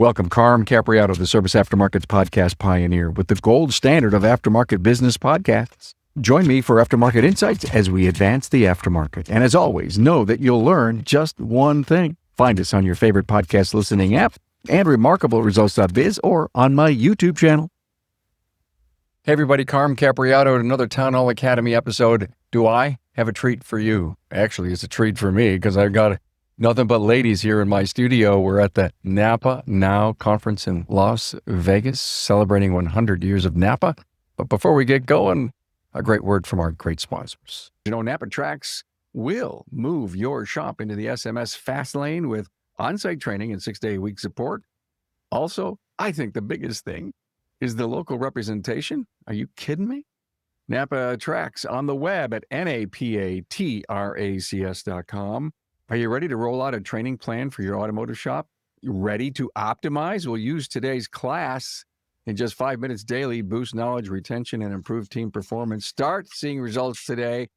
Welcome, Carm Capriato, the Service Aftermarkets podcast pioneer with the gold standard of aftermarket business podcasts. Join me for Aftermarket Insights as we advance the aftermarket. And as always, know that you'll learn just one thing. Find us on your favorite podcast listening app and remarkableresults.biz or on my YouTube channel. Hey everybody, Carm Capriato at another Town Hall Academy episode. Do I have a treat for you? Actually, it's a treat for me because I've got nothing but ladies here in my studio. We're at the NAPA Now conference in Las Vegas, celebrating 100 years of NAPA. But before we get going, a great word from our great sponsors. You know, NAPA Tracks will move your shop into the SMS fast lane with on-site training and 6-day-a-week support. Also, I think the biggest thing is the local representation. Are you kidding me? NAPA Tracks on the web at napatracs.com. Are you ready to roll out a training plan for your automotive shop? You ready to optimize? We'll use today's class in just 5 minutes daily, boost knowledge, retention, and improve team performance. Start seeing results today.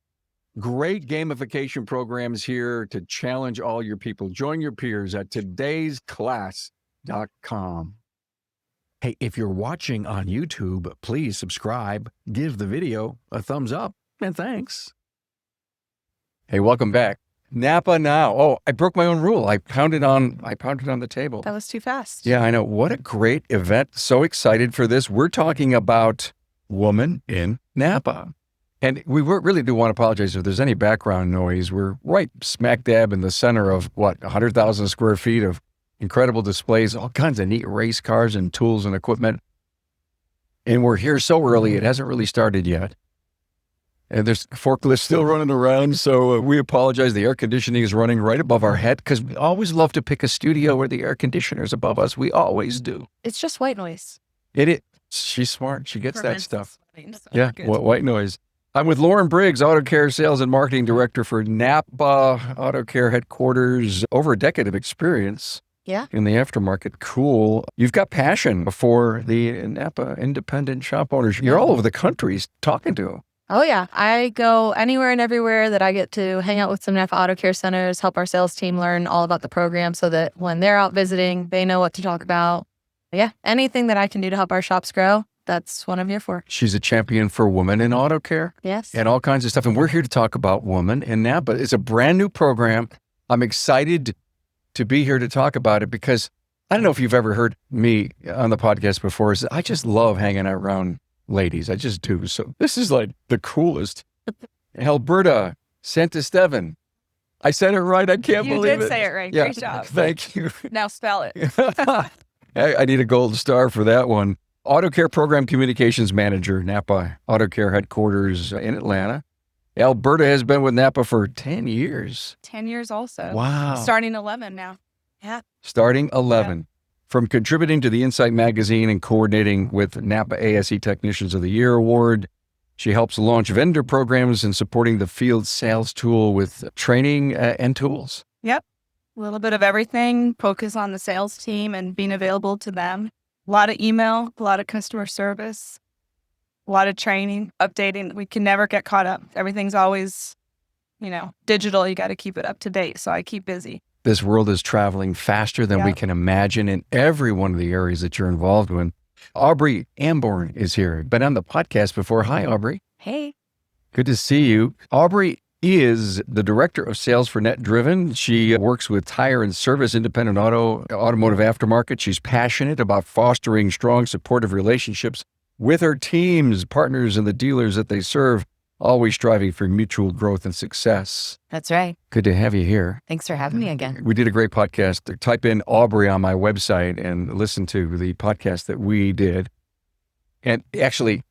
Great gamification programs here to challenge all your people. Join your peers at todaysclass.com. Hey, if you're watching on YouTube, please subscribe, give the video a thumbs up, and thanks. Hey, welcome back. NAPA Now. Oh, I broke my own rule. I pounded on the table. That was too fast. Yeah, I know. What a great event. So excited for this. We're talking about woman in NAPA. And we really do want to apologize if there's any background noise. We're right smack dab in the center of 100,000 square feet of incredible displays, all kinds of neat race cars and tools and equipment. And we're here so early, it hasn't really started yet. And there's forklifts still running around, so we apologize. The air conditioning is running right above our head because we always love to pick a studio where the air conditioner's above us. We always do. It's just white noise. It is. She's smart. She gets that stuff. Sweating, so Yeah, white noise. I'm with Lauren Briggs, Auto Care Sales and Marketing Director for NAPA Auto Care Headquarters. Over a decade of experience in the aftermarket. Cool. You've got passion for the NAPA independent shop owners. You're all over the country talking to them. Oh, yeah. I go anywhere and everywhere that I get to hang out with some NAPA Auto Care Centers, help our sales team learn all about the program so that when they're out visiting, they know what to talk about. Yeah, anything that I can do to help our shops grow, that's what I'm here for. She's a champion for women in auto care. Yes. And all kinds of stuff. And we're here to talk about women in NAPA. It's a brand new program. I'm excited to be here to talk about it because I don't know if you've ever heard me on the podcast before. I just love hanging out around ladies. I just do. So this is like the coolest. Alberta Santestevan. I said it right. I can't believe it. You did say it right. Yeah. Great job. Thank you. Now spell it. I need a gold star for that one. Auto Care Program Communications Manager, NAPA Auto Care Headquarters in Atlanta. Alberta has been with NAPA for 10 years. 10 years also. Wow. Starting 11 now. Yeah. Starting 11. Yeah. From contributing to the Insight magazine and coordinating with NAPA ASE Technicians of the Year Award, she helps launch vendor programs and supporting the field sales tool with training and tools. Yep. A little bit of everything, focus on the sales team and being available to them. A lot of email, a lot of customer service, a lot of training, updating. We can never get caught up. Everything's always, digital. You got to keep it up to date. So I keep busy. This world is traveling faster than we can imagine in every one of the areas that you're involved in. Aubrey Amborn is here. Been on the podcast before. Hi, Aubrey. Hey. Good to see you. Aubrey is the Director of Sales for Net Driven. She works with tire and service independent automotive aftermarket. She's passionate about fostering strong, supportive relationships with her teams, partners, and the dealers that they serve, always striving for mutual growth and success. That's right. Good to have you here. Thanks for having me again. We did a great podcast. Type in Aubrey on my website and listen to the podcast that we did. And actually,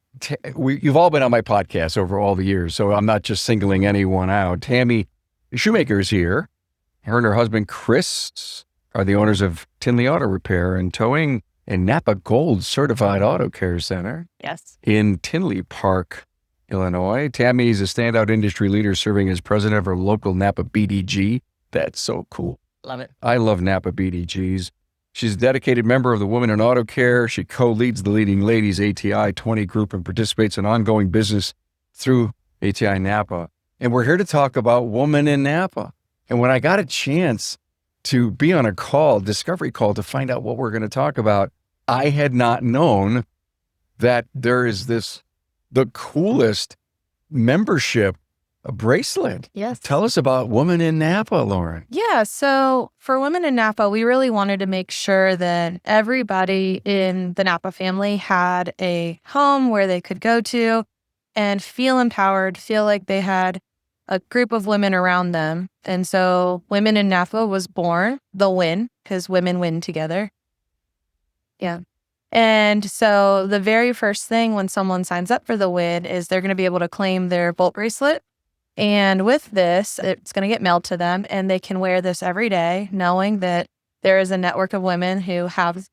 you've all been on my podcast over all the years, so I'm not just singling anyone out. Tammy Shoemaker is here. Her and her husband, Chris, are the owners of Tinley Auto Repair and Towing and NAPA Gold Certified Auto Care Center. Yes. In Tinley Park, Illinois. Tammy is a standout industry leader serving as president of her local NAPA BDG. That's so cool. Love it. I love NAPA BDGs. She's a dedicated member of the Women in Auto Care. She co-leads the Leading Ladies ATI 20 group and participates in ongoing business through ATI NAPA. And we're here to talk about Women in NAPA. And when I got a chance to be on a call, discovery call, to find out what we're going to talk about. I had not known that there is the coolest membership bracelet. Yes. Tell us about Women in NAPA, Lauren. Yeah. So for Women in NAPA, we really wanted to make sure that everybody in the NAPA family had a home where they could go to and feel empowered, feel like they had a group of women around them. And so Women in NAPA was born, the win, because women win together. Yeah. And so the very first thing when someone signs up for the win is they're going to be able to claim their bolt bracelet. And with this, it's going to get mailed to them, and they can wear this every day, knowing that there is a network of women who have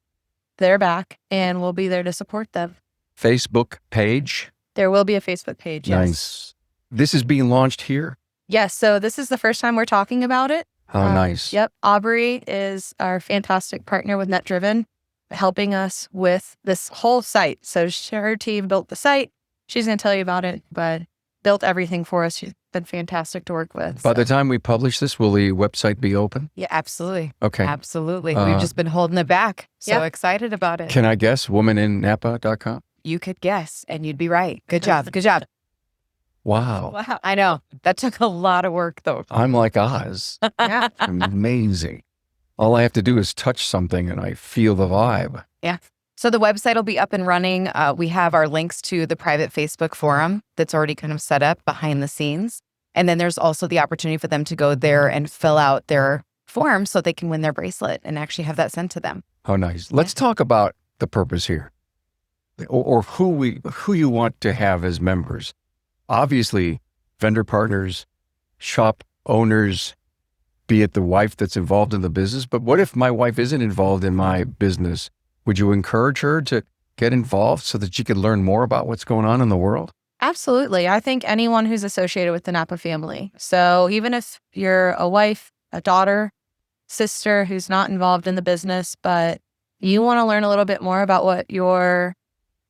their back and will be there to support them. Facebook page. There will be a Facebook page. Yes. Nice. This is being launched here. Yes. So this is the first time we're talking about it. How nice. Yep. Aubrey is our fantastic partner with NetDriven, helping us with this whole site. So her team built the site. She's going to tell you about it, but built everything for us. She's been fantastic to work with. By the time we publish this, will the website be open? Yeah, absolutely. Okay. Absolutely. We've just been holding it back. So excited about it. Can I guess? WomenInNAPA.com? You could guess and you'd be right. Good job. Good job. Wow. Wow. I know. That took a lot of work though. I'm like Oz. Yeah. Amazing. All I have to do is touch something and I feel the vibe. Yeah. So the website will be up and running. We have our links to the private Facebook forum that's already kind of set up behind the scenes. And then there's also the opportunity for them to go there and fill out their form so they can win their bracelet and actually have that sent to them. How nice. Let's talk about the purpose here, or who you want to have as members. Obviously, vendor partners, shop owners, be it the wife that's involved in the business. But what if my wife isn't involved in my business? Would you encourage her to get involved so that she could learn more about what's going on in the world? Absolutely. I think anyone who's associated with the NAPA family. So even if you're a wife, a daughter, sister who's not involved in the business, but you want to learn a little bit more about what your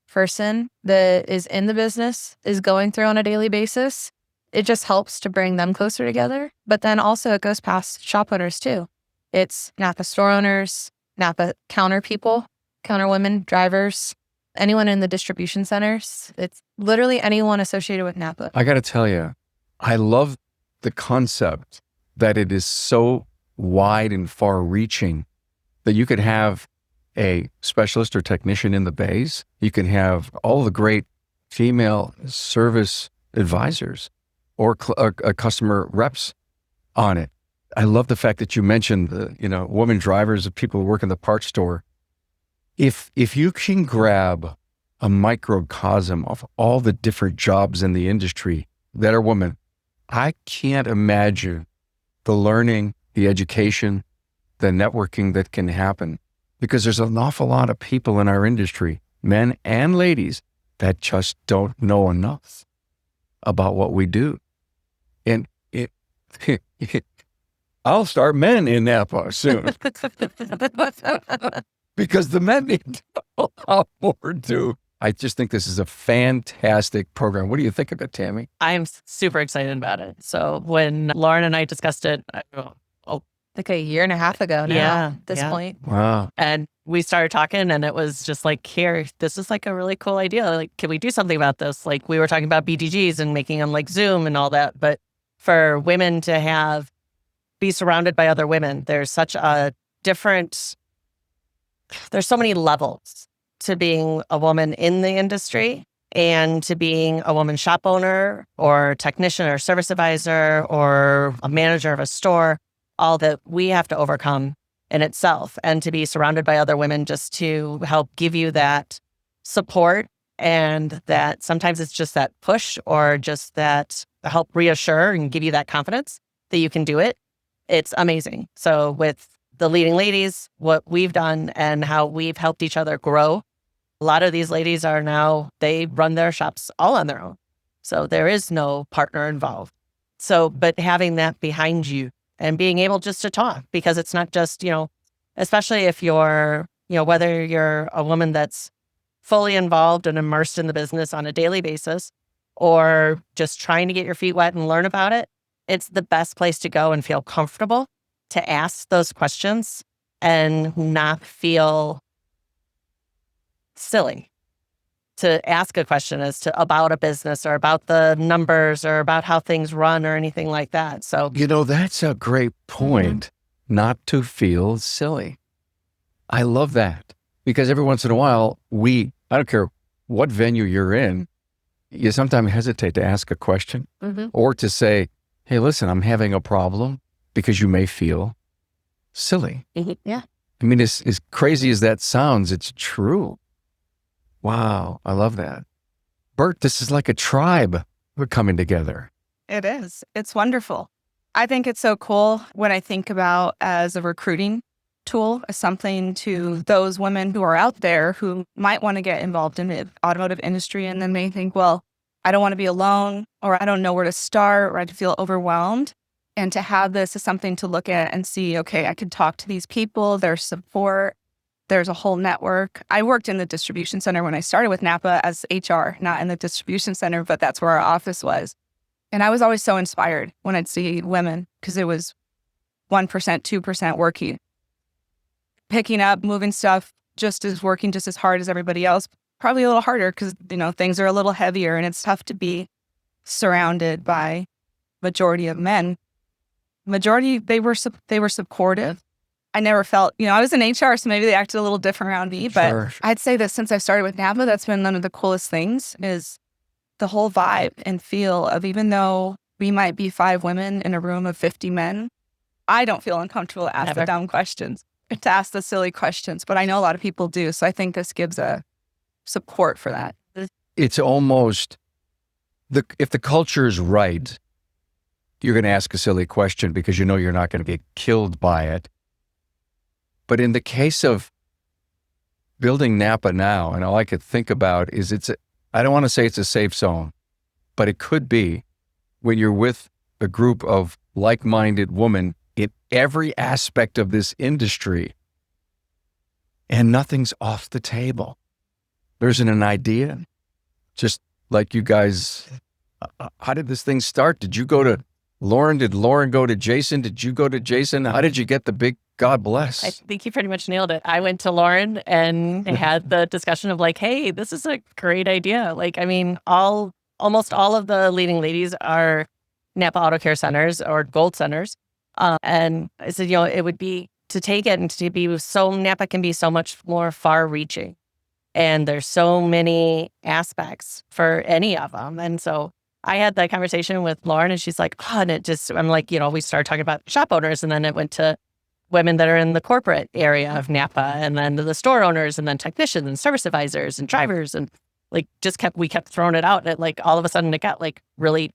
person that is in the business is going through on a daily basis, it just helps to bring them closer together. But then also it goes past shop owners too. It's NAPA store owners, NAPA counter people, counter women, drivers, anyone in the distribution centers. It's literally anyone associated with NAPA. I got to tell you, I love the concept that it is so wide and far reaching that you could have a specialist or technician in the bays. You can have all the great female service advisors or customer reps on it. I love the fact that you mentioned the, women drivers of people who work in the parts store. If you can grab a microcosm of all the different jobs in the industry that are women, I can't imagine the learning, the education, the networking that can happen, because there's an awful lot of people in our industry, men and ladies, that just don't know enough about what we do. And I'll start Men in NAPA soon because the men need a lot more too. I just think this is a fantastic program. What do you think of it, Tammy? I'm super excited about it. So when Lauren and I discussed it, Like a year and a half ago now at this point. Wow. and we started talking, and it was just like, here, this is like a really cool idea. Like, can we do something about this? Like, we were talking about BDGs and making them like Zoom and all that. But for women to be surrounded by other women, there's such a different, there's so many levels to being a woman in the industry and to being a woman shop owner or technician or service advisor or a manager of a store, all that we have to overcome in itself, and to be surrounded by other women just to help give you that support, and that sometimes it's just that push or just that help reassure and give you that confidence that you can do it. It's amazing. So with the leading ladies, what we've done and how we've helped each other grow, a lot of these ladies are now, they run their shops all on their own. So there is no partner involved. So, but having that behind you and being able just to talk, because it's not just, especially if you're, whether you're a woman that's fully involved and immersed in the business on a daily basis, or just trying to get your feet wet and learn about it, it's the best place to go and feel comfortable to ask those questions and not feel silly to ask a question about a business or about the numbers or about how things run or anything like that. So, That's a great point. Not to feel silly. I love that because every once in a while, I don't care what venue you're in, you sometimes hesitate to ask a question or to say, hey, listen, I'm having a problem, because you may feel silly. Yeah. I mean, as crazy as that sounds, it's true. Wow. I love that. Bert, this is like a tribe. We're coming together. It is. It's wonderful. I think it's so cool when I think about as a recruiting tool, as something to those women who are out there who might want to get involved in the automotive industry and then they think, well, I don't want to be alone, or I don't know where to start, or I feel overwhelmed. And to have this as something to look at and see, okay, I could talk to these people, there's support, there's a whole network. I worked in the distribution center when I started with NAPA as HR, not in the distribution center, but that's where our office was. And I was always so inspired when I'd see women, because it was 1%, 2% working, picking up, moving stuff, working just as hard as everybody else, probably a little harder because, things are a little heavier and it's tough to be surrounded by majority of men. Majority, they were supportive. I never felt, I was in HR, so maybe they acted a little different around me, but Sure. I'd say that since I started with NAPA, that's been one of the coolest things is the whole vibe and feel of, even though we might be 5 women in a room of 50 men, I don't feel uncomfortable to ask the dumb questions, to ask the silly questions, but I know a lot of people do. So I think this gives a support for that. It's almost, if the culture is right, you're going to ask a silly question because you're not going to get killed by it. But in the case of building NAPA now, and all I could think about is I don't want to say it's a safe zone, but it could be when you're with a group of like-minded women in every aspect of this industry and nothing's off the table. There's an idea, just like you guys, how did this thing start? Did you go to Lauren? Did Lauren go to Jason? Did you go to Jason? How did you get the big God bless? I think you pretty much nailed it. I went to Lauren and had the discussion of like, hey, this is a great idea. Like, I mean, almost all of the leading ladies are NAPA Auto Care Centers or Gold Centers. And I said, it would be to take it and to be NAPA can be so much more far reaching. And there's so many aspects for any of them. And so I had that conversation with Lauren and she's like, and I'm like, we started talking about shop owners and then it went to women that are in the corporate area of NAPA and then the store owners and then technicians and service advisors and drivers and like we kept throwing it out. And it, like all of a sudden it got like really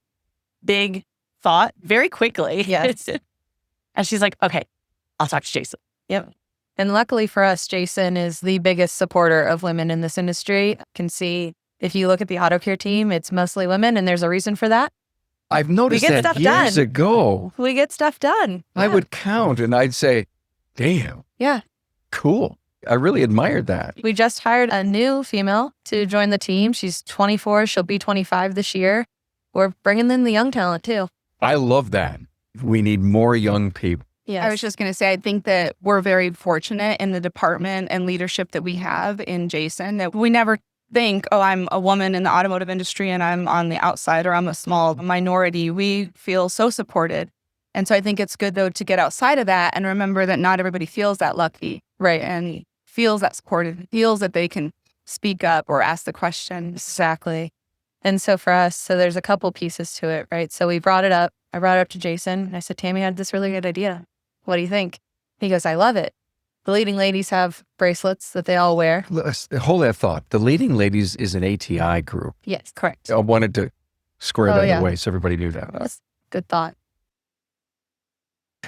big thought very quickly. Yes. And she's like, okay, I'll talk to Jason. Yep. And luckily for us, Jason is the biggest supporter of women in this industry. You can see if you look at the auto care team, it's mostly women, and there's a reason for that. I've noticed We get that stuff years done. ago. We get stuff done. I would count and I'd say, damn, Yeah. cool. I really admired that. We just hired a new female to join the team. She's 24. She'll be 25 this year. We're bringing in the young talent too. I love that. We need more young people. Yeah. I was just going to say, I think that we're very fortunate in the department and leadership that we have in Jason, that we never think, I'm a woman in the automotive industry and I'm on the outside or I'm a small minority. We feel so supported. And so I think it's good, though, to get outside of that and remember that not everybody feels that lucky, right? And feels that supported, feels that they can speak up or ask the question. Exactly. And so for us, there's a couple pieces to it, right? So we brought it up. I brought it up to Jason and I said, Tammy had this really good idea. What do you think? He goes, I love it. The leading ladies have bracelets that they all wear. Let's hold that thought. The leading ladies is an ATI group. Yes, correct. I wanted to square that yeah. away so everybody knew that. Yes. Good thought.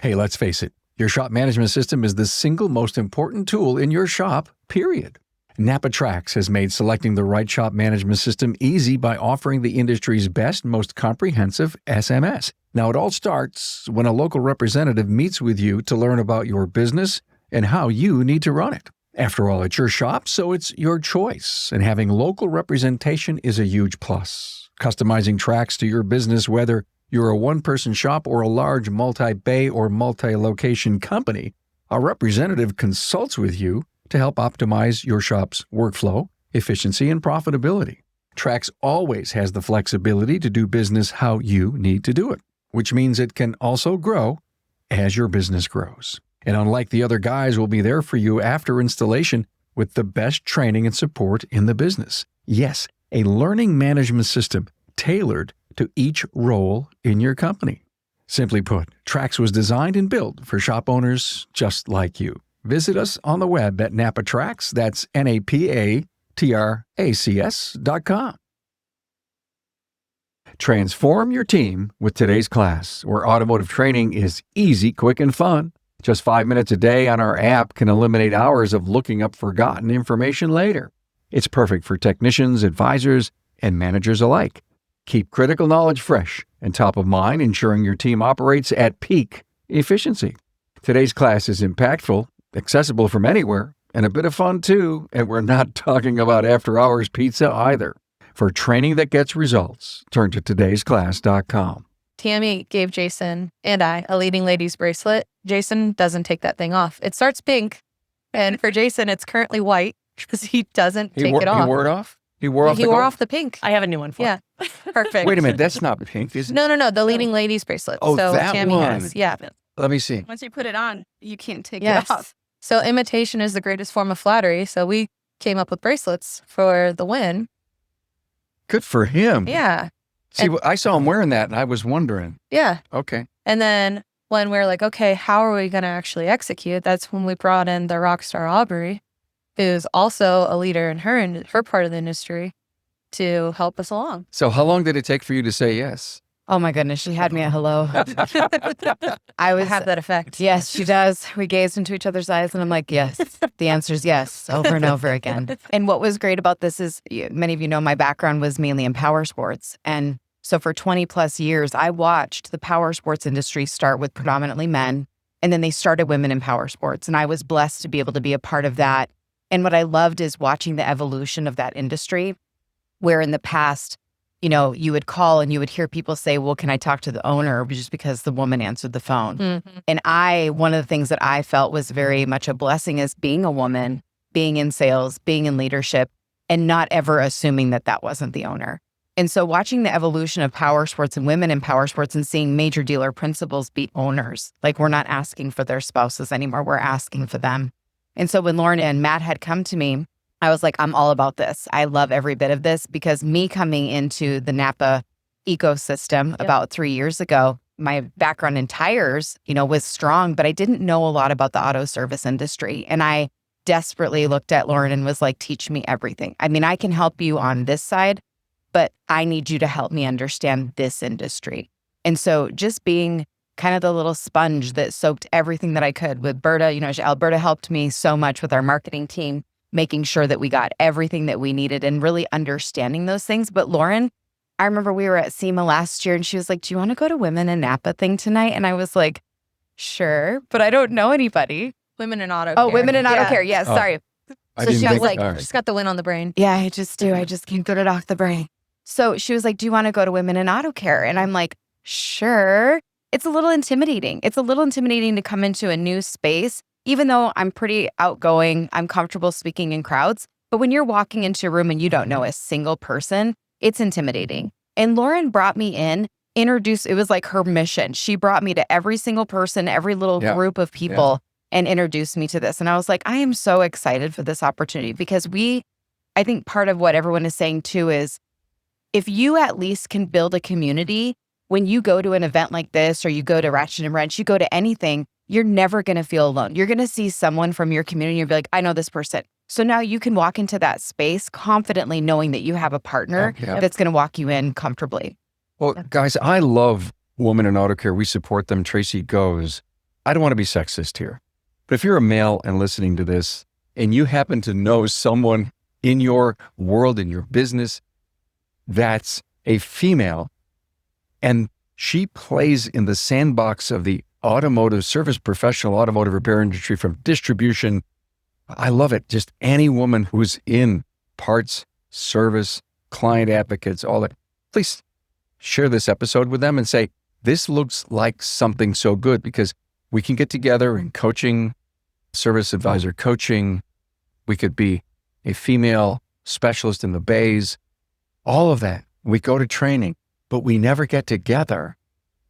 Hey, let's face it. Your shop management system is the single most important tool in your shop, period. NAPA Trax has made selecting the right shop management system easy by offering the industry's best, most comprehensive SMS. Now, it all starts when a local representative meets with you to learn about your business and how you need to run it. After all, it's your shop, so it's your choice, and having local representation is a huge plus. Customizing Trax to your business, whether you're a one-person shop or a large multi-bay or multi-location company, a representative consults with you to help optimize your shop's workflow, efficiency, and profitability. Trax always has the flexibility to do business how you need to do it, which means it can also grow as your business grows. And unlike the other guys, we'll be there for you after installation with the best training and support in the business. Yes, a learning management system tailored to each role in your company. Simply put, Trax was designed and built for shop owners just like you. Visit us on the web at NAPA Trax, that's NAPATRACS.com. Transform your team with today's class, where automotive training is easy, quick, and fun. Just 5 minutes a day on our app can eliminate hours of looking up forgotten information later. It's perfect for technicians, advisors, and managers alike. Keep critical knowledge fresh and top of mind, ensuring your team operates at peak efficiency. Today's class is impactful, accessible from anywhere, and a bit of fun too, and we're not talking about after-hours pizza either. For training that gets results, turn to todaysclass.com. Tammy gave Jason and I a leading ladies bracelet. Jason doesn't take that thing off. It starts pink, and for Jason, it's currently white because he doesn't take it off. He wore it off? He wore off the pink. I have a new one for Yeah, perfect. Wait a minute, that's not pink, is it? No, the leading ladies bracelet. Oh, so that Tammy one. has. Yeah. Let me see. Once you put it on, you can't take Yes. it off. So imitation is the greatest form of flattery. So we came up with bracelets for the win. Good for him. Yeah. See, I saw him wearing that, and I was wondering. Yeah. Okay. And then when we're like, okay, how are we going to actually execute? That's when we brought in the rock star Aubrey, who's also a leader in her part of the industry, to help us along. So how long did it take for you to say yes? Oh my goodness, she had me at hello. I I have that effect. Yes, she does. We gazed into each other's eyes and I'm like, yes. The answer is yes, over and over again. And what was great about this is many of you know my background was mainly in power sports. And so for 20 plus years, I watched the power sports industry start with predominantly men, and then they started women in power sports. And I was blessed to be able to be a part of that. And what I loved is watching the evolution of that industry, where in the past, you know, you would call and you would hear people say, well, can I talk to the owner? Just because the woman answered the phone. Mm-hmm. And one of the things that I felt was very much a blessing is being a woman, being in sales, being in leadership, and not ever assuming that that wasn't the owner. And so watching the evolution of power sports and women in power sports and seeing major dealer principals be owners, like we're not asking for their spouses anymore, we're asking for them. And so when Lauren and Matt had come to me, I was like, I'm all about this. I love every bit of this, because me coming into the NAPA ecosystem about 3 years ago, my background in tires, you know, was strong, but I didn't know a lot about the auto service industry. And I desperately looked at Lauren and was like, teach me everything. I mean, I can help you on this side, but I need you to help me understand this industry. And so just being kind of the little sponge that soaked everything that I could with Berta, you know, Alberta helped me so much with our marketing team, making sure that we got everything that we needed and really understanding those things. But Lauren, I remember we were at SEMA last year and she was like, do you want to go to Women in NAPA thing tonight? And I was like, sure, but I don't know anybody. Women in auto Oh, care. Women in Auto Care. Yes, sorry. I So didn't she was think, like, all right. she's got the win on the brain. Yeah, I just do. I just can't get it off the brain. So she was like, do you want to go to Women in Auto Care? And I'm like, sure. It's a little intimidating. It's a little intimidating to come into a new space, even though I'm pretty outgoing. I'm comfortable speaking in crowds. But when you're walking into a room and you don't know a single person, it's intimidating. And Lauren brought me in, it was like her mission. She brought me to every single person, every little group of people and introduced me to this. And I was like, I am so excited for this opportunity, because I think part of what everyone is saying too is, if you at least can build a community, when you go to an event like this, or you go to Ratchet and Wrench, you go to anything, you're never going to feel alone. You're going to see someone from your community and be like, I know this person. So now you can walk into that space confidently knowing that you have a partner that's going to walk you in comfortably. Well, guys, I love Women in Auto Care. We support them. Tracy goes. I don't want to be sexist here, but if you're a male and listening to this and you happen to know someone in your world, in your business, that's a female, and she plays in the sandbox of the automotive service, professional automotive repair industry, from distribution. I love it. Just any woman who's in parts, service, client advocates, all that, please share this episode with them and say, this looks like something so good because we can get together in coaching, service advisor coaching. We could be a female specialist in the bays, all of that. We go to training, but we never get together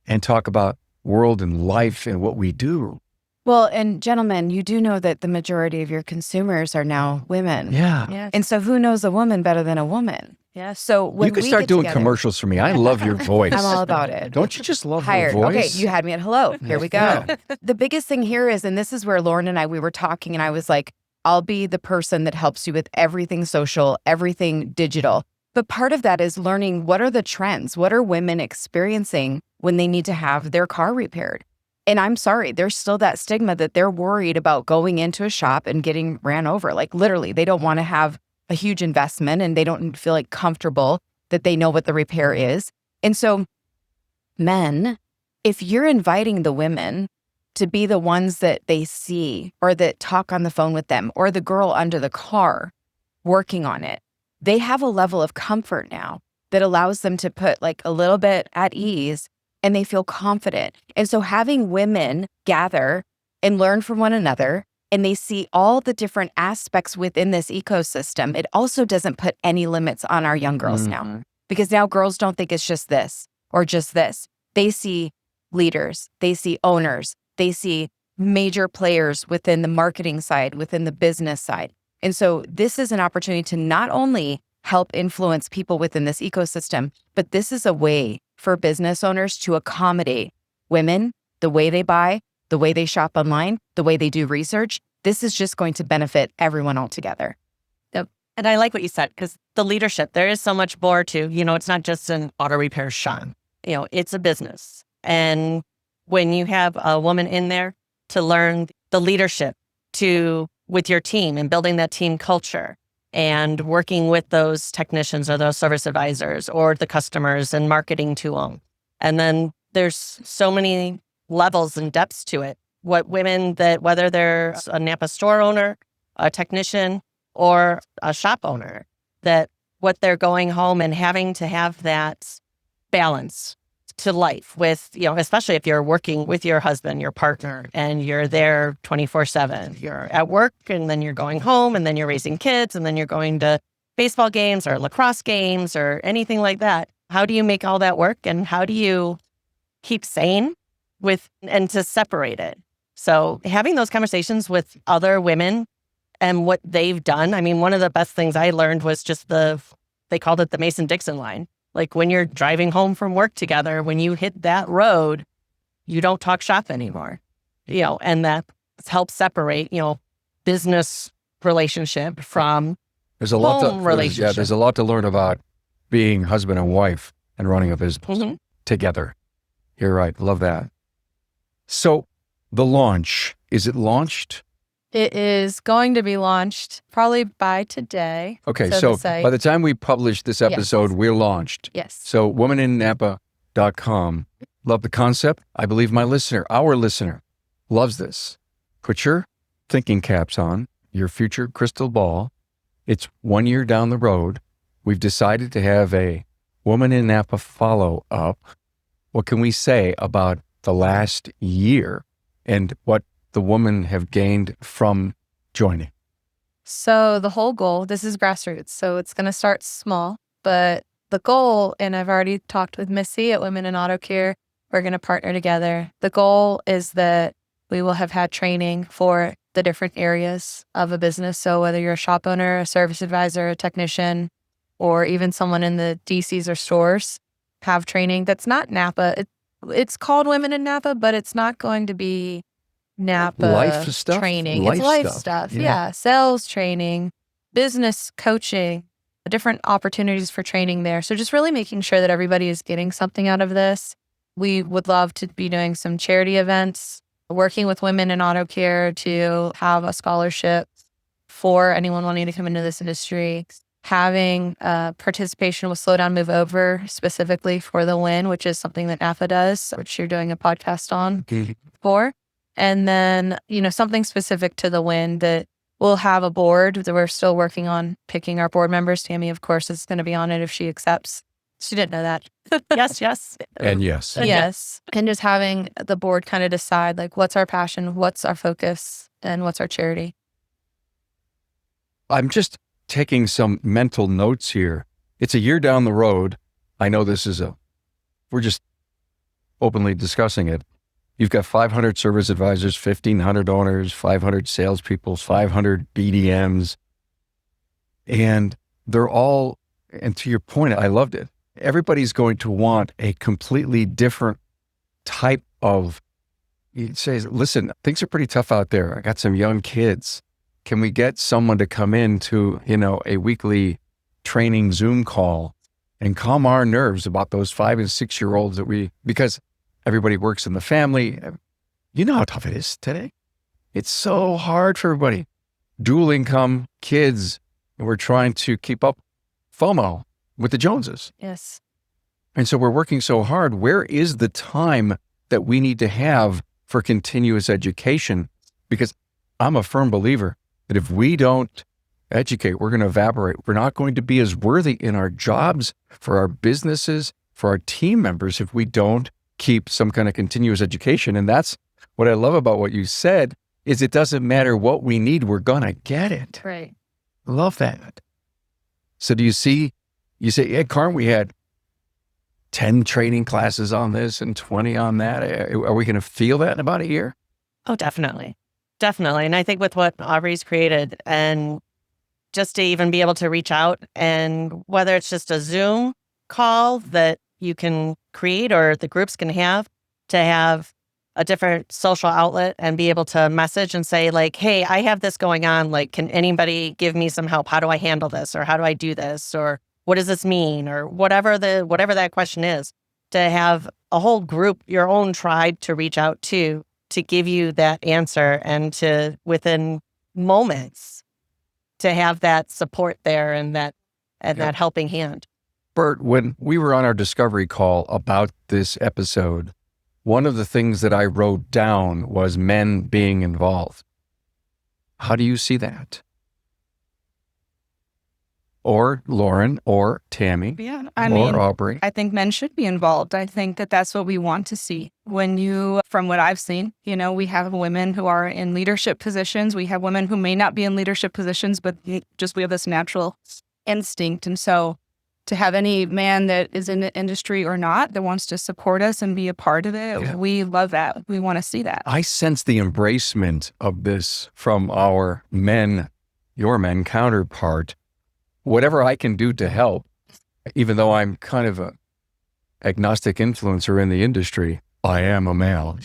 and talk about world and life and what we do. Well, and gentlemen, you do know that the majority of your consumers are now women. Yeah. Yes. And so who knows a woman better than a woman? Yes. So when You could we start get doing together- commercials for me. I love your voice. I'm all about it. Don't you just love Hired. your Okay, voice? you had me at hello. Here we go. Yeah. The biggest thing here is, and this is where Lauren and we were talking, and I was like, I'll be the person that helps you with everything social, everything digital. But part of that is learning what are the trends? What are women experiencing when they need to have their car repaired? And I'm sorry, there's still that stigma that they're worried about going into a shop and getting ran over. Like literally, they don't want to have a huge investment and they don't feel like comfortable that they know what the repair is. And so men, if you're inviting the women to be the ones that they see or that talk on the phone with them or the girl under the car working on it, they have a level of comfort now that allows them to put like a little bit at ease and they feel confident. And so having women gather and learn from one another and they see all the different aspects within this ecosystem, it also doesn't put any limits on our young girls now, because now girls don't think it's just this or just this. They see leaders, they see owners, they see major players within the marketing side, within the business side. And so this is an opportunity to not only help influence people within this ecosystem, but this is a way for business owners to accommodate women, the way they buy, the way they shop online, the way they do research. This is just going to benefit everyone altogether. And I like what you said, because the leadership, there is so much more to, it's not just an auto repair shop. It's a business. And when you have a woman in there to learn the leadership with your team and building that team culture and working with those technicians or those service advisors or the customers and marketing to them. And then there's so many levels and depths to it. What women that, whether they're a NAPA store owner, a technician, or a shop owner, that what they're going home and having to have that balance to life with, especially if you're working with your husband, your partner, and you're there 24/7. You're at work and then you're going home and then you're raising kids and then you're going to baseball games or lacrosse games or anything like that. How do you make all that work and how do you keep sane and to separate it? So having those conversations with other women and what they've done. I mean, one of the best things I learned was just they called it the Mason-Dixon line. Like when you're driving home from work together, when you hit that road, you don't talk shop anymore, and that helps separate, business relationship from there's a lot home relationship. There's a lot to learn about being husband and wife and running a business together. You're right. Love that. So the launch, is it launched? It is going to be launched probably by today. Okay, the so site- by the time we publish this episode, we're launched. Yes. So womaninnapa.com. Love the concept. I believe our listener, loves this. Put your thinking caps on, your future crystal ball. It's 1 year down the road. We've decided to have a Woman in Napa follow-up. What can we say about the last year and what the women have gained from joining? So the whole goal, this is grassroots. So it's going to start small, but the goal, and I've already talked with Missy at Women in Auto Care, we're going to partner together. The goal is that we will have had training for the different areas of a business. So whether you're a shop owner, a service advisor, a technician, or even someone in the DCs or stores, have training that's not NAPA. It's called Women in Napa, but it's not going to be NAPA Life stuff? training. Life it's life stuff. stuff. Yeah. Yeah. Sales training, business coaching, different opportunities for training there. So just really making sure that everybody is getting something out of this. We would love to be doing some charity events, working with Women in Auto Care to have a scholarship for anyone wanting to come into this industry, having participation with Slow Down, Move Over specifically for the win, which is something that NAPA does, which you're doing a podcast on for. And then, something specific to the win that we'll have a board that we're still working on picking our board members. Tammy, of course, is going to be on it if she accepts She didn't know that. Yes, yes. And yes. Yes. And just having the board kind of decide like what's our passion, what's our focus, and what's our charity. I'm just taking some mental notes here. It's a year down the road. I know we're just openly discussing it. You've got 500 service advisors, 1,500 owners, 500 salespeople, 500 BDMs. And they're all, and to your point, I loved it. Everybody's going to want a completely different type of, you say, listen, things are pretty tough out there. I got some young kids. Can we get someone to come in to, a weekly training Zoom call and calm our nerves about those 5 and 6 year olds because everybody works in the family. You know how tough it is today. It's so hard for everybody. Dual income, kids, and we're trying to keep up FOMO with the Joneses. Yes. And so we're working so hard. Where is the time that we need to have for continuous education? Because I'm a firm believer that if we don't educate, we're going to evaporate. We're not going to be as worthy in our jobs, for our businesses, for our team members if we don't keep some kind of continuous education. And that's what I love about what you said is it doesn't matter what we need, we're going to get it. Right. Love that. So do you say, Ed Carn, we had 10 training classes on this and 20 on that. Are we going to feel that in about a year? Oh, definitely. Definitely. And I think with what Aubrey's created and just to even be able to reach out and whether it's just a Zoom call that you can create or the groups can have to have a different social outlet and be able to message and say like, hey, I have this going on. Like, can anybody give me some help? How do I handle this? Or how do I do this? Or what does this mean? Or whatever that question is, to have a whole group, your own tribe to reach out to give you that answer and to within moments to have that support there and that helping hand. Bert, when we were on our discovery call about this episode, one of the things that I wrote down was men being involved. How do you see that? Or Lauren, or Tammy, Yeah, or Aubrey. I think men should be involved. I think that that's what we want to see. From what I've seen, we have women who are in leadership positions. We have women who may not be in leadership positions, but we have this natural instinct. And so to have any man that is in the industry or not that wants to support us and be a part of it, we love that. We want to see that. I sense the embracement of this from our men, your men counterpart. Whatever I can do to help, even though I'm kind of an agnostic influencer in the industry, I am a male.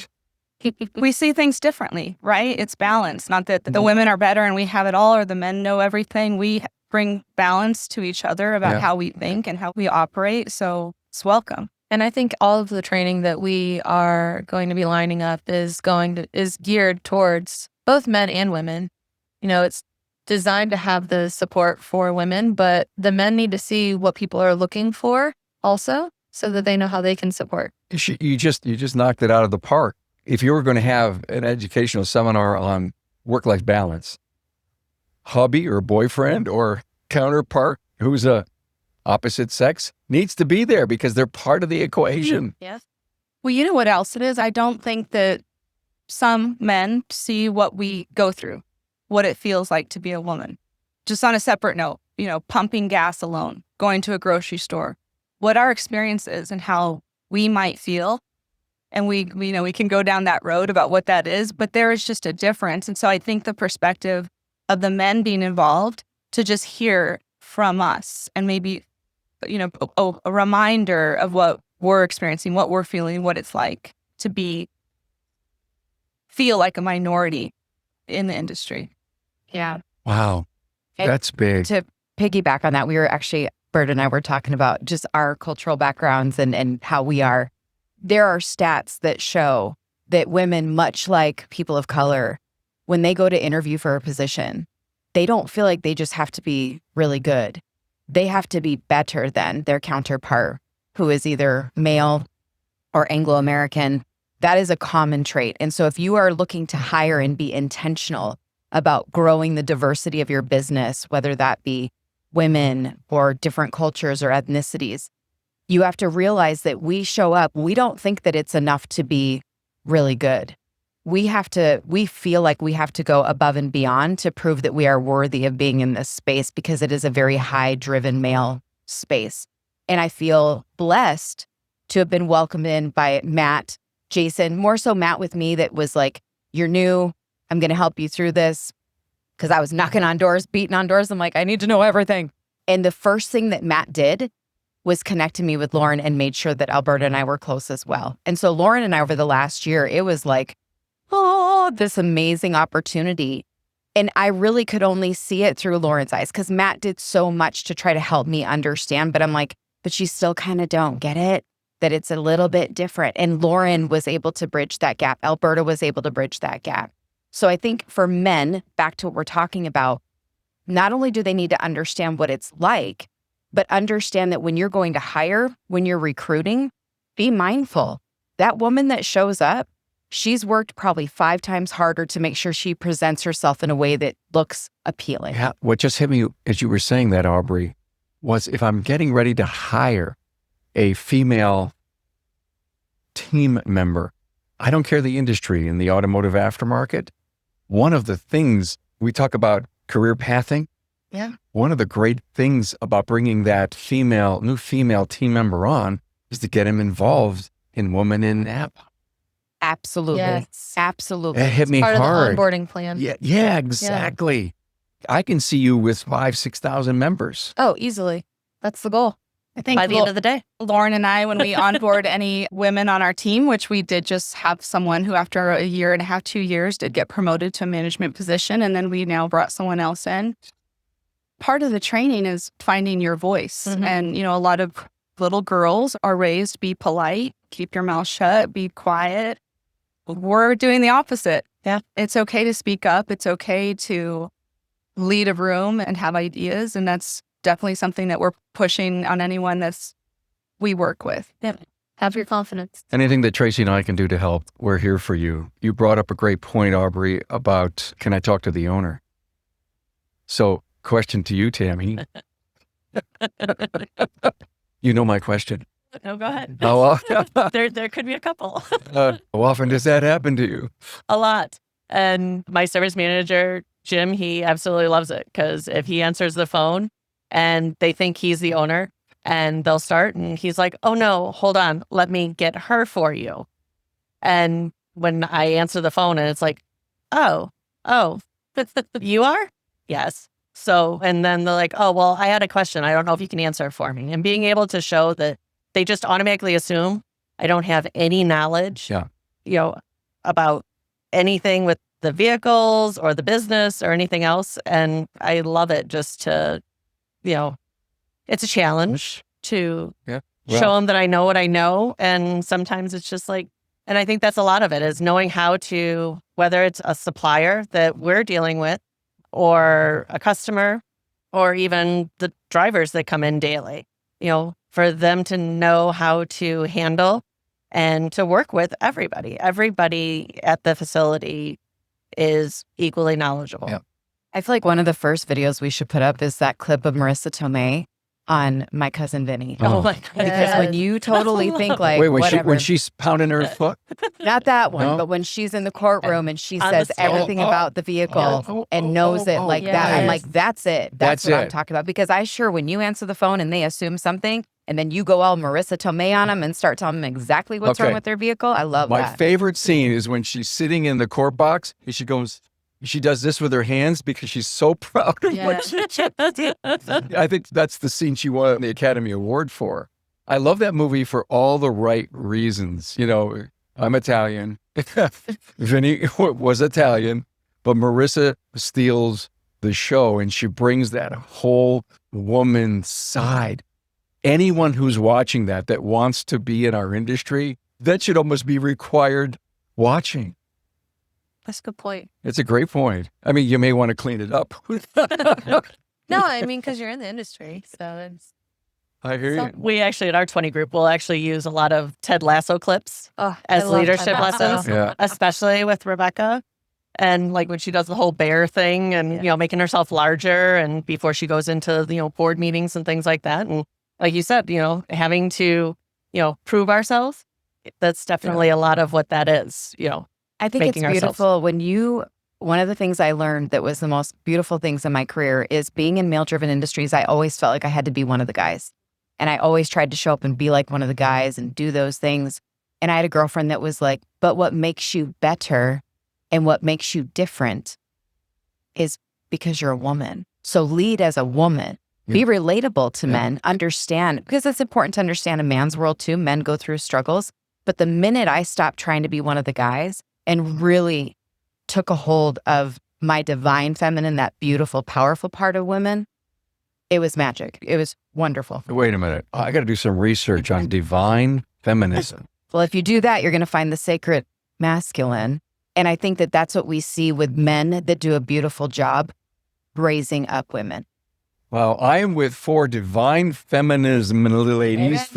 We see things differently, right? It's balance. Not that the women are better and we have it all or the men know everything. We bring balance to each other about how we think and how we operate. So it's welcome. And I think all of the training that we are going to be lining up is geared towards both men and women. It's designed to have the support for women, but the men need to see what people are looking for also so that they know how they can support. You just knocked it out of the park. If you were going to have an educational seminar on work-life balance, hubby or boyfriend or counterpart who's a opposite sex needs to be there because they're part of the equation. Yes. Well, you know what else it is? I don't think that some men see what we go through, what it feels like to be a woman. Just on a separate note, pumping gas alone, going to a grocery store, what our experience is and how we might feel. And we can go down that road about what that is, but there is just a difference. And so I think the perspective of the men being involved to just hear from us and maybe, a reminder of what we're experiencing, what we're feeling, what it's like to feel like a minority in the industry. Yeah. Wow. That's big. To piggyback on that, Bert and I were talking about just our cultural backgrounds and how we are. There are stats that show that women, much like people of color, when they go to interview for a position, they don't feel like they just have to be really good. They have to be better than their counterpart, who is either male or Anglo-American. That is a common trait. And so if you are looking to hire and be intentional about growing the diversity of your business, whether that be women or different cultures or ethnicities, you have to realize that we show up, we don't think that it's enough to be really good. We feel like we have to go above and beyond to prove that we are worthy of being in this space because it is a very high driven male space. And I feel blessed to have been welcomed in by Matt, Jason, more so Matt with me, that was like, you're new, I'm going to help you through this. Because I was knocking on doors, beating on doors. I'm like, I need to know everything. And the first thing that Matt did was connected me with Lauren and made sure that Alberta and I were close as well. And so Lauren and I, over the last year, it was like, oh, this amazing opportunity. And I really could only see it through Lauren's eyes because Matt did so much to try to help me understand. But I'm like, but you still kind of don't get it, that it's a little bit different. And Lauren was able to bridge that gap. Alberta was able to bridge that gap. So I think for men, back to what we're talking about, not only do they need to understand what it's like, but understand that when you're going to hire, when you're recruiting, be mindful. That woman that shows up, she's worked probably 5 times harder to make sure she presents herself in a way that looks appealing. Yeah, what just hit me as you were saying that, Aubrey, was if I'm getting ready to hire a female team member, I don't care the industry, in the automotive aftermarket, one of the things we talk about career pathing. Yeah. One of the great things about bringing that new female team member on is to get him involved in Woman in NAPA. Absolutely. Yes. Absolutely. It hit me Part hard. of the onboarding plan. Yeah, exactly. I can see you with 5,000-6,000 members. Oh, easily. That's the goal. I think By the end of the day. Lauren and I, when we onboard any women on our team, which we did just have someone who after a year and a half, 2 years, did get promoted to a management position. And then we now brought someone else in. Part of the training is finding your voice. Mhm. And, a lot of little girls are raised, be polite, keep your mouth shut, be quiet. We're doing the opposite. Yeah. It's okay to speak up. It's okay to lead a room and have ideas. And that's definitely something that we're pushing on anyone we work with. Have your confidence. Anything that Tracy and I can do to help, we're here for you. You brought up a great point, Aubrey, about can I talk to the owner? So, question to you, Tammy. You know my question. No, go ahead. How There could be a couple. often does that happen to you? A lot. And my service manager, Jim, he absolutely loves it because if he answers the phone and they think he's the owner and they'll start and he's like, oh no, hold on, let me get her for you. And when I answer the phone and it's like, oh, you are? Yes. So, and then they're like, oh, well, I had a question. I don't know if you can answer it for me. And being able to show that they just automatically assume I don't have any knowledge, about anything with the vehicles or the business or anything else. And I love it just to, it's a challenge to show them that I know what I know. And sometimes it's just like, and I think that's a lot of it is knowing how to, whether it's a supplier that we're dealing with or a customer or even the drivers that come in daily, for them to know how to handle and to work with everybody. Everybody at the facility is equally knowledgeable. Yeah. I feel like one of the first videos we should put up is that clip of Marissa Tomei on My Cousin Vinny. Oh my God. Because when you totally think like, Wait, whatever, when she's pounding her foot? not that one, No? but when she's in the courtroom and she On the says stand. everything about the vehicle and knows it like that, I'm yes. like, that's it. That's what I'm talking about. Because when you answer the phone and they assume something and then you go all Marissa Tomei on them and start telling them exactly what's wrong with their vehicle, I love My that. favorite scene is when she's sitting in the court box and she does this with her hands because she's so proud of what she did. I think that's the scene she won the Academy Award for. I love that movie for all the right reasons. I'm Italian. Vinny was Italian, but Marissa steals the show and she brings that whole woman side. Anyone who's watching that wants to be in our industry, that should almost be required watching. That's a good point. It's a great point. I mean, you may want to clean it up. No, I mean, because you're in the industry. So it's, I hear you. We actually, at our 20 group, will actually use a lot of Ted Lasso clips I as love leadership Ted Lasso. lessons, Yeah. especially with Rebecca. And like when she does the whole bear thing and, making herself larger and before she goes into, board meetings and things like that. And like you said, having to, prove ourselves. That's definitely a lot of what that is, I think it's making ourselves. beautiful one of the things I learned that was the most beautiful things in my career is being in male-driven industries. I always felt like I had to be one of the guys. And I always tried to show up and be like one of the guys and do those things. And I had a girlfriend that was like, but what makes you better and what makes you different is because you're a woman. So lead as a woman. Be relatable to men, understand, because it's important to understand a man's world too. Men go through struggles. But the minute I stopped trying to be one of the guys and really took a hold of my divine feminine, that beautiful, powerful part of women, it was magic. It was wonderful. Wait a minute. I got to do some research on divine feminism. Well, if you do that, you're going to find the sacred masculine. And I think that that's what we see with men that do a beautiful job raising up women. Well, I am with 4 divine feminism ladies.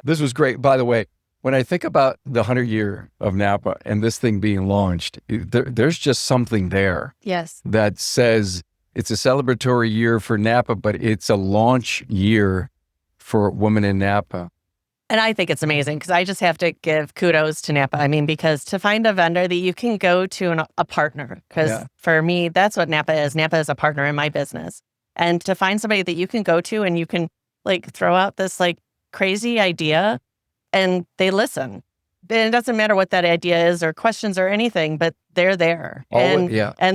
This was great. By the way, when I think about the 100-year of NAPA and this thing being launched, there's just something there Yes. that says it's a celebratory year for NAPA, but it's a launch year for women in NAPA. And I think it's amazing because I just have to give kudos to NAPA. I mean, because to find a vendor that you can go to a partner, because for me, that's what NAPA is. NAPA is a partner in my business. And to find somebody that you can go to and you can like throw out this like crazy idea and they listen. And it doesn't matter what that idea is or questions or anything, but they're there. And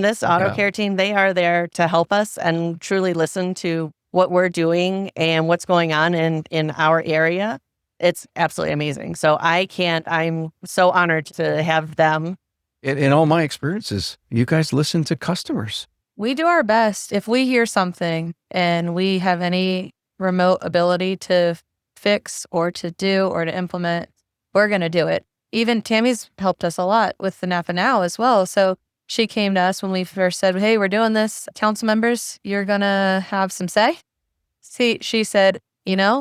this auto care team, they are there to help us and truly listen to what we're doing and what's going on in our area. It's absolutely amazing. So I'm so honored to have them. In all my experiences, you guys listen to customers. We do our best. If we hear something and we have any remote ability to fix or to do or to implement, we're going to do it. Even Tammy's helped us a lot with the NAPA Now as well. So she came to us when we first said, hey, we're doing this. Council members, you're going to have some say. She said,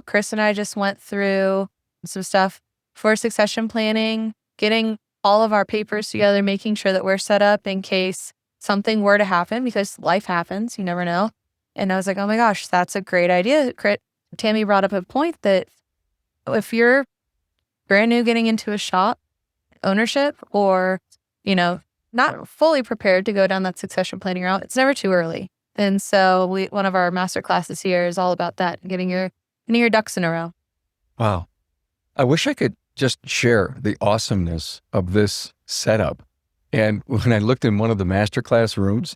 Chris and I just went through some stuff for succession planning, getting all of our papers together, making sure that we're set up in case something were to happen, because life happens. You never know. And I was like, oh my gosh, that's a great idea. Tammy brought up a point that if you're brand new getting into a shop ownership or, not fully prepared to go down that succession planning route, it's never too early. And so one of our master classes here is all about that, getting your ducks in a row. Wow. I wish I could just share the awesomeness of this setup. And when I looked in one of the masterclass rooms,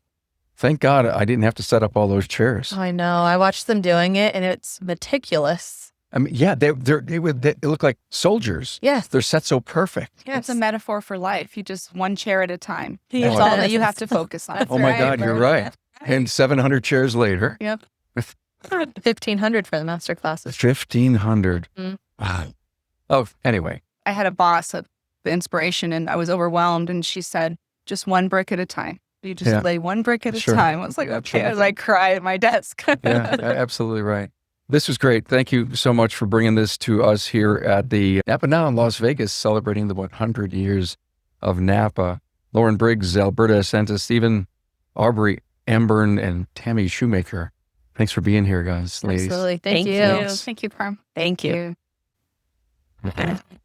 thank God I didn't have to set up all those chairs. I know. I watched them doing it and it's meticulous. I mean, they look like soldiers. Yes. They're set so perfect. Yeah, it's a metaphor for life. You just one chair at a time. Yeah. That's all that you have to focus on. Oh my God, you're right. And 700 chairs later. Yep. 1,500 for the master classes. 1,500. Mm. Wow. Oh, anyway. I had a boss at the inspiration and I was overwhelmed and she said, just one brick at a time. You just lay one brick at a time. I was like, okay, as I cry at my desk. Yeah, absolutely right. This was great. Thank you so much for bringing this to us here at the NAPA Now in Las Vegas, celebrating the 100 years of NAPA. Lauren Briggs, Alberta Ascenta, Stephen Aubrey, Embern, and Tammy Shoemaker. Thanks for being here, guys, ladies. Absolutely. Thank you. Thank you, Pram. Thank you. Thank you.